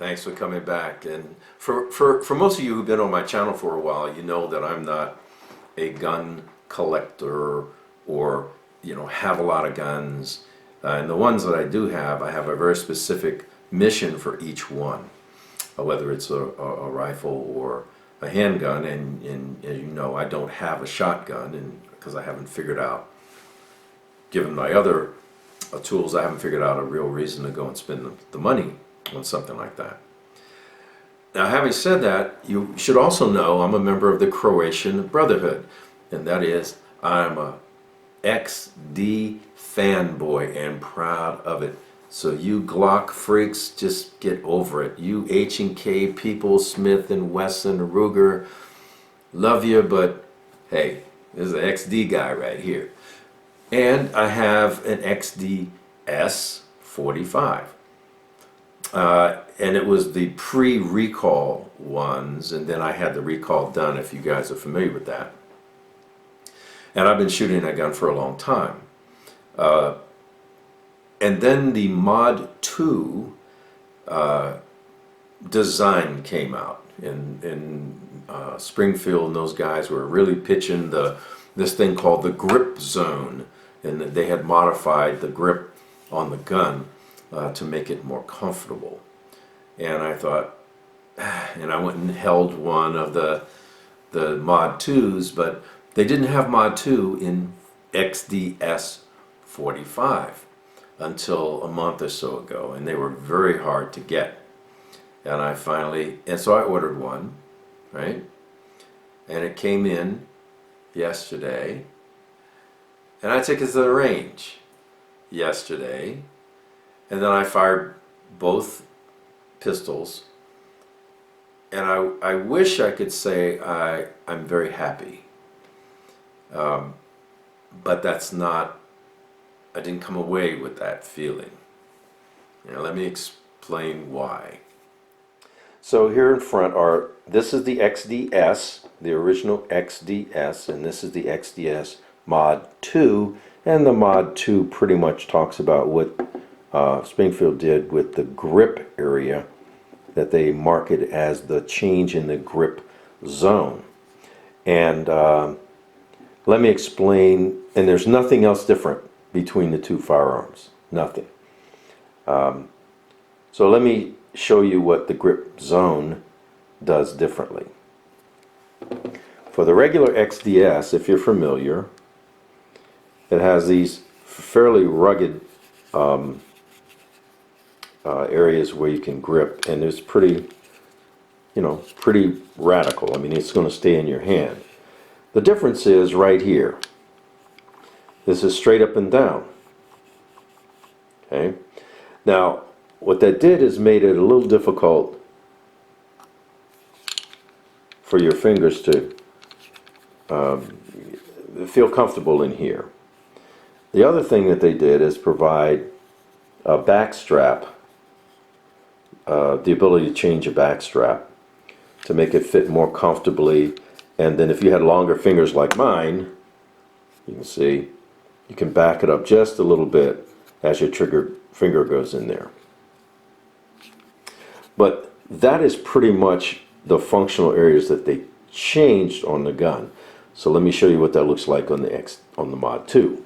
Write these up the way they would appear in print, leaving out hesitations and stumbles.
Thanks for coming back. And for most of you who've been on my channel for a while, you know that I'm not a gun collector or, have a lot of guns. And the ones that I do have, I have a very specific mission for each one, whether it's a rifle or a handgun. And as you know, I don't have a shotgun, and because I haven't figured out, given my other tools, I haven't figured out a real reason to go and spend the money on something like that. Now, having said that, you should also know I'm a member of the Croation Brotherhood, and that is, I'm a XD fanboy and proud of it. So you Glock freaks, just get over it. You H&K people, Smith and Wesson, Ruger, love you, but hey, this is an XD guy right here. And I have an XDs 45. And it was the pre-recall ones, and then I had the recall done, if you guys are familiar with that. And I've been shooting that gun for a long time. And then the Mod 2 design came out in Springfield, and those guys were really pitching this thing called the grip zone, and they had modified the grip on the gun to make it more comfortable. And I thought, and I went and held one of the Mod 2s, but they didn't have Mod 2 in XDs 45 until a month or so ago, and they were very hard to get. And so I ordered one, right? And it came in yesterday, and I took it to the range yesterday, and then I fired both pistols, and I wish I could say I'm very happy, but that's not, I didn't come away with that feeling. Let me explain why. So here in front this is the XDs, the original XDs, and this is the XDs Mod 2, and the Mod 2 pretty much talks about what Springfield did with the grip area that they market as the change in the grip zone. And let me explain, and there's nothing else different between the two firearms, nothing. So let me show you what the grip zone does differently. For the regular XDs, if you're familiar, it has these fairly rugged areas where you can grip, and it's pretty radical. I mean, it's going to stay in your hand. The difference is right here. This is straight up and down. Okay. Now, what that did is made it a little difficult for your fingers to feel comfortable in here. The other thing that they did is provide a back strap, the ability to change a back strap to make it fit more comfortably. And then if you had longer fingers like mine, you can see, you can back it up just a little bit as your trigger finger goes in there. But that is pretty much the functional areas that they changed on the gun. So let me show you what that looks like on the Mod 2.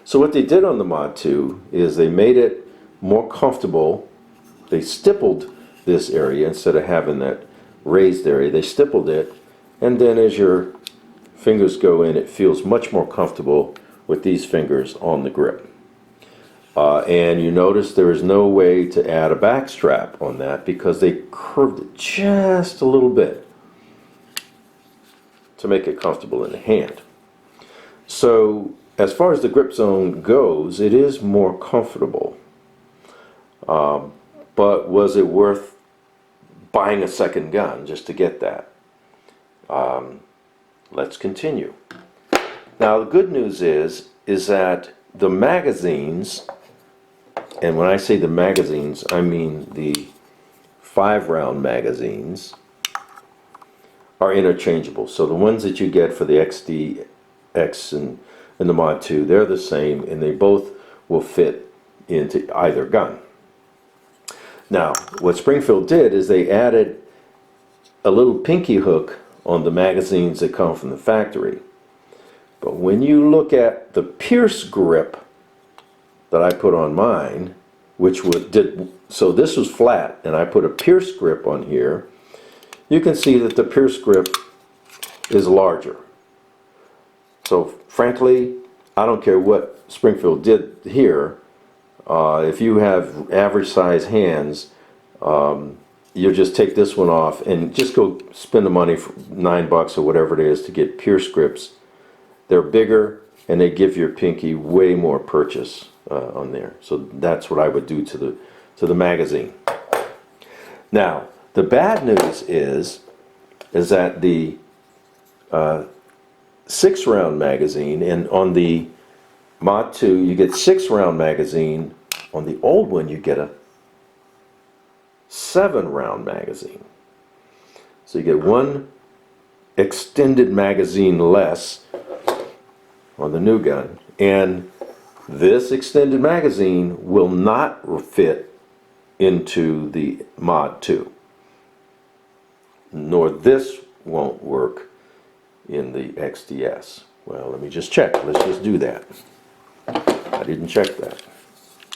So what they did on the Mod 2 is they made it more comfortable. They stippled this area instead of having that raised area. They stippled it, and then as your fingers go in, it feels much more comfortable with these fingers on the grip. And you notice there is no way to add a back strap on that because they curved it just a little bit to make it comfortable in the hand. So as far as the grip zone goes, it is more comfortable. But was it worth buying a second gun just to get that? Let's continue. Now, the good news is that the magazines, and when I say the magazines, I mean the 5-round magazines, are interchangeable. So the ones that you get for the XDs and the Mod 2, they're the same, and they both will fit into either gun. Now, what Springfield did is they added a little pinky hook on the magazines that come from the factory. But when you look at the Pierce grip that I put on mine, so this was flat, and I put a Pierce grip on here, you can see that the Pierce grip is larger. So frankly, I don't care what Springfield did here. If you have average size hands, you'll just take this one off and just go spend the money for $9 or whatever it is to get Pierce grips. They're bigger and they give your pinky way more purchase on there. So that's what I would do to the magazine. Now, the bad news is that the 6-round magazine, and on the Mod 2 you get 6-round magazine. On the old one you get a 7-round magazine. So you get one extended magazine less on the new gun, and this extended magazine will not fit into the Mod 2, nor this won't work in the XDS. Well, let me just check. Let's just do that. I didn't check that.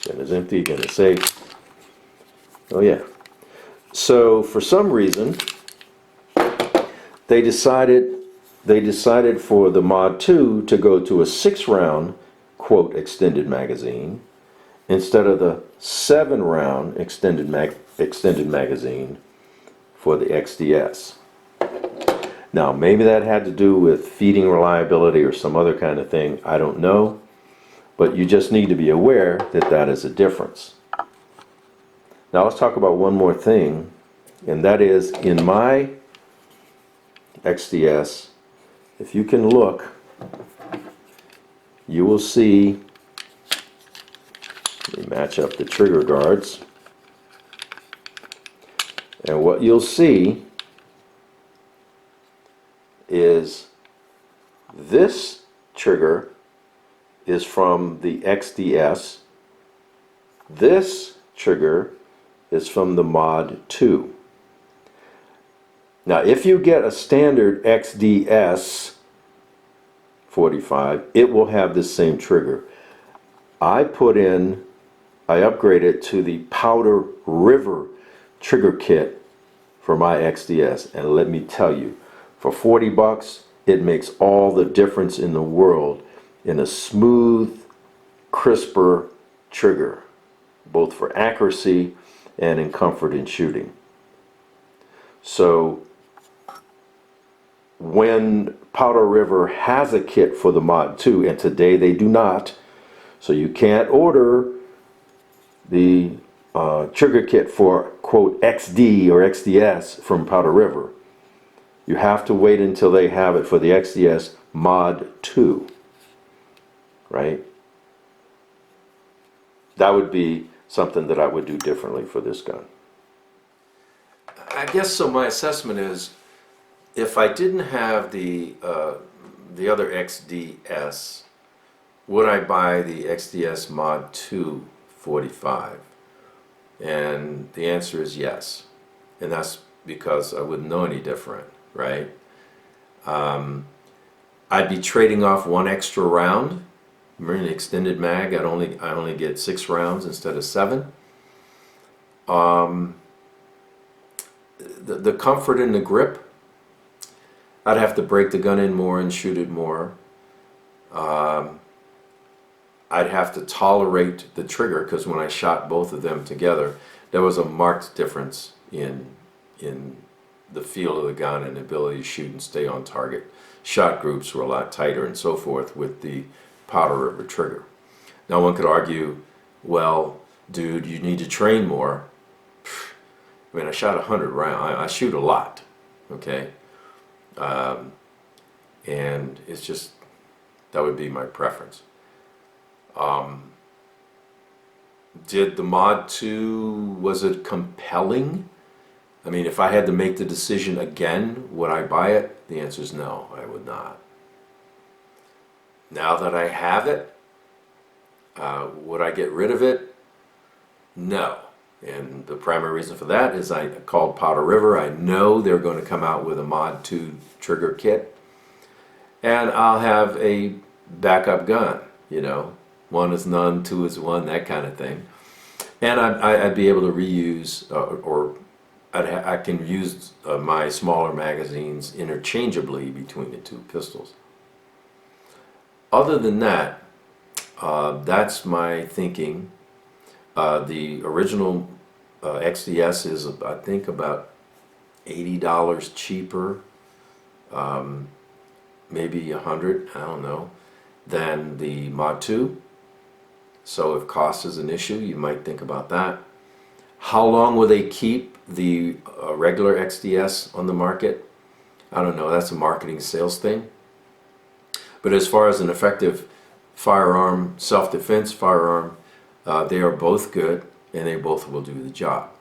Gun is empty. Gun is safe. Oh yeah. So for some reason, they decided for the Mod 2 to go to a 6-round quote extended magazine instead of the 7-round extended magazine for the XDS. Now, maybe that had to do with feeding reliability or some other kind of thing. I don't know. But you just need to be aware that that is a difference. Now let's talk about one more thing, and that is in my XDS, if you can look, you will see, let me match up the trigger guards, and what you'll see is this trigger is from the XDS. This trigger is from the Mod 2. Now, if you get a standard XDS 45, it will have the same trigger. I upgraded to the Powder River trigger kit for my XDS, and let me tell you, for $40, it makes all the difference in the world in a smooth, crisper trigger, both for accuracy and in comfort in shooting. So when Powder River has a kit for the Mod 2, and today they do not, so you can't order the trigger kit for quote XD or XDS from Powder River. You have to wait until they have it for the XDS Mod 2. Right? That would be something that I would do differently for this gun. I guess so. My assessment is, if I didn't have the other XDS, would I buy the XDS Mod 2 45? And the answer is yes. And that's because I wouldn't know any different, right? I'd be trading off one extra round. Remember, the extended mag, I only get 6 rounds instead of 7. The comfort in the grip, I'd have to break the gun in more and shoot it more. I'd have to tolerate the trigger, because when I shot both of them together, there was a marked difference in the feel of the gun and the ability to shoot and stay on target. Shot groups were a lot tighter and so forth with the Powder River trigger. Now one could argue, well, dude, you need to train more. I mean, I shot 100 rounds. I shoot a lot, okay? And it's just, that would be my preference. Did the Mod 2, was it compelling? I mean, if I had to make the decision again, would I buy it? The answer is no, I would not. Now that I have it, would I get rid of it? No. And the primary reason for that is I called Powder River. I know they're going to come out with a Mod 2 trigger kit. And I'll have a backup gun, you know. 1 is none, 2 is 1, that kind of thing. And I'd be able to reuse, I can use my smaller magazines interchangeably between the 2 pistols. Other than that, that's my thinking. The original XDS is, I think, about $80 cheaper, maybe $100, I don't know, than the Mod 2. So if cost is an issue, you might think about that. How long will they keep the regular XDS on the market? I don't know, that's a marketing sales thing. But as far as an effective firearm, self-defense firearm, they are both good and they both will do the job.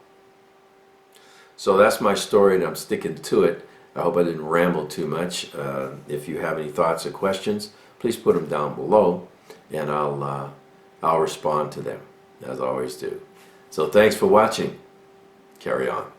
So that's my story and I'm sticking to it. I hope I didn't ramble too much. If you have any thoughts or questions, please put them down below and I'll respond to them, as I always do. So thanks for watching. Carry on.